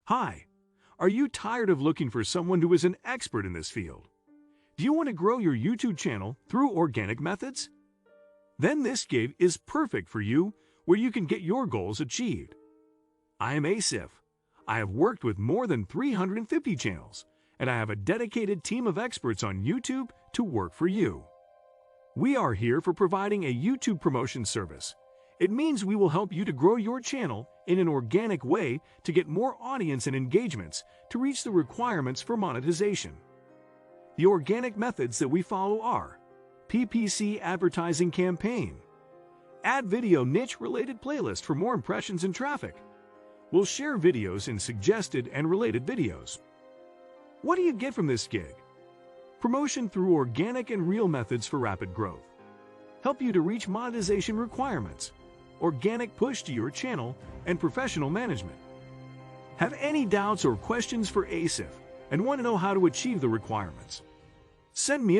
Hi, are you tired of looking for someone who is an expert in this field? Do you want to grow your YouTube channel through organic methods? Then this gig is perfect for you, where you can get your goals achieved. I am Asif. I have worked with more than 350 channels, and I have a dedicated team of experts on YouTube to work for you. We are here for providing a YouTube promotion service. It means we will help you to grow your channel in an organic way to get more audience and engagements to reach the requirements for monetization. The organic methods that we follow are PPC advertising campaign, add video niche-related playlist for more impressions and traffic. We'll share videos in suggested and related videos. What do you get from this gig? Promotion through organic and real methods for rapid growth. Help you to reach monetization requirements. Organic push to your channel and professional management. Have any doubts or questions for Asif and want to know how to achieve the requirements? Send me